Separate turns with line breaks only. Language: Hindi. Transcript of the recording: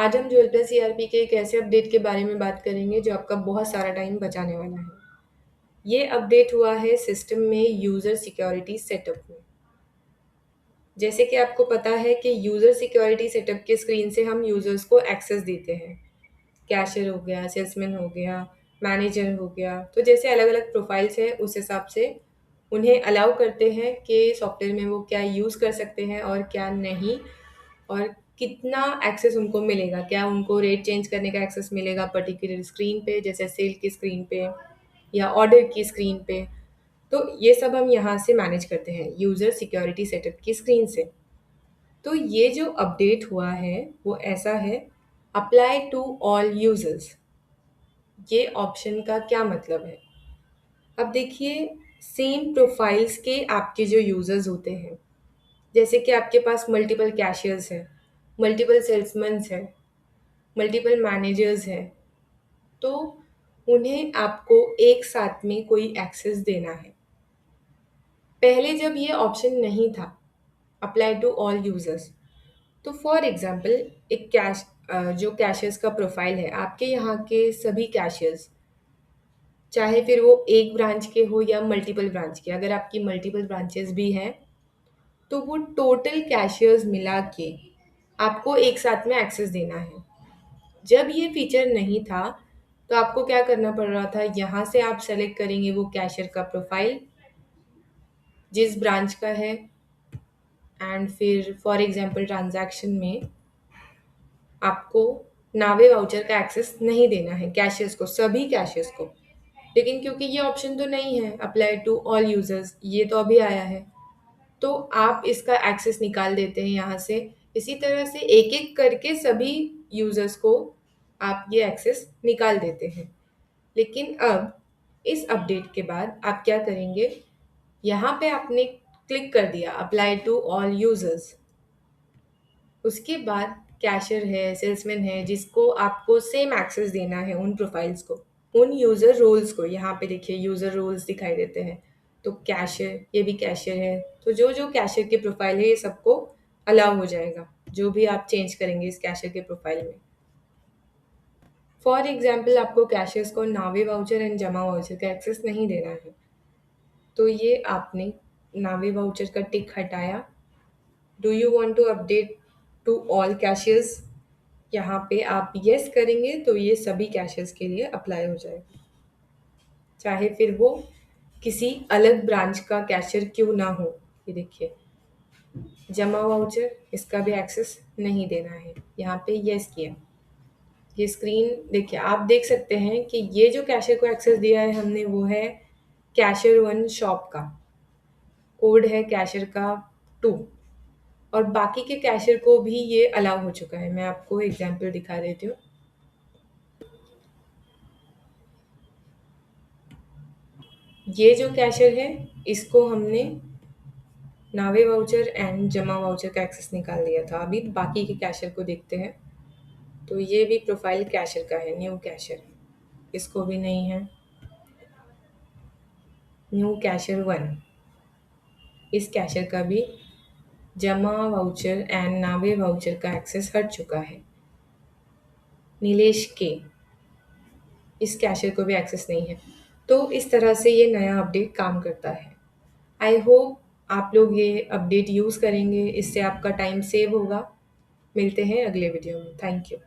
आज हम ज्वेल प्लस ईआरपी के एक ऐसे अपडेट के बारे में बात करेंगे जो आपका बहुत सारा टाइम बचाने वाला है। ये अपडेट हुआ है सिस्टम में यूज़र सिक्योरिटी सेटअप में। जैसे कि आपको पता है कि यूज़र सिक्योरिटी सेटअप के स्क्रीन से हम यूज़र्स को एक्सेस देते हैं। कैशियर हो गया, सेल्समैन हो गया, मैनेजर हो गया, तो जैसे अलग-अलग प्रोफाइल्स हैं उस हिसाब से उन्हें अलाउ करते हैं कि सॉफ्टवेयर में वो क्या यूज़ कर सकते हैं और क्या नहीं, और कितना एक्सेस उनको मिलेगा। क्या उनको रेट चेंज करने का एक्सेस मिलेगा पर्टिकुलर स्क्रीन पे, जैसे सेल की स्क्रीन पे या ऑर्डर की स्क्रीन पे। तो ये सब हम यहाँ से मैनेज करते हैं यूज़र सिक्योरिटी सेटअप की स्क्रीन से। तो ये जो अपडेट हुआ है वो ऐसा है, अप्लाई टू ऑल यूजर्स। ये ऑप्शन का क्या मतलब है? अब देखिए, सेम प्रोफाइल्स के आपके जो यूजर्स होते हैं, जैसे कि आपके पास मल्टीपल कैशियर्स हैं, मल्टीपल सेल्समैन्स हैं, मल्टीपल मैनेजर्स हैं, तो उन्हें आपको एक साथ में कोई एक्सेस देना है। पहले जब ये ऑप्शन नहीं था, अप्लाई टू ऑल यूजर्स, तो फॉर एग्जांपल एक जो कैशियर्स का प्रोफाइल है, आपके यहाँ के सभी कैशियर्स, चाहे फिर वो एक ब्रांच के हो या मल्टीपल ब्रांच के, अगर आपकी मल्टीपल ब्रांचेस भी हैं, तो वो टोटल कैशियर्स मिला के आपको एक साथ में एक्सेस देना है। जब ये फीचर नहीं था, तो आपको क्या करना पड़ रहा था, यहाँ से आप सेलेक्ट करेंगे वो कैशियर का प्रोफाइल जिस ब्रांच का है, एंड फिर फॉर एग्जांपल ट्रांजैक्शन में आपको नावे वाउचर का एक्सेस नहीं देना है कैशियर्स को, सभी कैशियर्स को। लेकिन क्योंकि ये ऑप्शन तो नहीं है अप्लाई टू ऑल यूजर्स, ये तो अभी आया है, तो आप इसका एक्सेस निकाल देते हैं यहाँ से। इसी तरह से एक एक करके सभी यूजर्स को आप ये एक्सेस निकाल देते हैं। लेकिन अब इस अपडेट के बाद आप क्या करेंगे, यहाँ पे आपने क्लिक कर दिया अप्लाई टू ऑल यूजर्स, उसके बाद कैशियर है, सेल्समैन है, जिसको आपको सेम एक्सेस देना है उन प्रोफाइल्स को, उन यूज़र रोल्स को। यहाँ पे देखिए यूज़र रोल्स दिखाई देते हैं, तो कैशियर, ये भी कैशियर है, तो जो जो कैशियर की प्रोफाइल है ये सबको अलाउ हो जाएगा, जो भी आप चेंज करेंगे इस कैशियर के प्रोफाइल में। फॉर एग्जाम्पल आपको कैशियर्स को नावे वाउचर एंड जमा वाउचर का एक्सेस नहीं देना है, तो ये आपने नावे वाउचर का टिक हटाया। Do you want to update to all cashiers, यहाँ पे आप यस करेंगे तो ये सभी कैशियर्स के लिए अप्लाई हो जाएगा, चाहे फिर वो किसी अलग ब्रांच का कैशियर क्यों ना हो। ये देखिए जमा वाउचर, इसका भी एक्सेस नहीं देना है, यहाँ पे यस किया। ये स्क्रीन देखिए, आप देख सकते हैं कि ये जो कैशियर को एक्सेस दिया है हमने वो है कैशियर वन शॉप का, कोड है कैशियर का 2, और बाकी के कैशियर को भी ये अलाउ हो चुका है। मैं आपको एग्जांपल दिखा देती हूँ। ये जो कैशियर है इसको हमने नावे वाउचर एंड जमा वाउचर का एक्सेस निकाल लिया था। अभी बाकी के कैशियर को देखते हैं। तो ये भी प्रोफाइल कैशियर का है, न्यू कैशियर, इसको भी नहीं है। न्यू कैशियर 1, इस कैशियर का भी जमा वाउचर एंड नावे वाउचर का एक्सेस हट चुका है। नीलेश के, इस कैशियर को भी एक्सेस नहीं है। तो इस तरह से ये नया अपडेट काम करता है। आई होप आप लोग ये अपडेट यूज़ करेंगे, इससे आपका टाइम सेव होगा। मिलते हैं अगले वीडियो में। Thank you.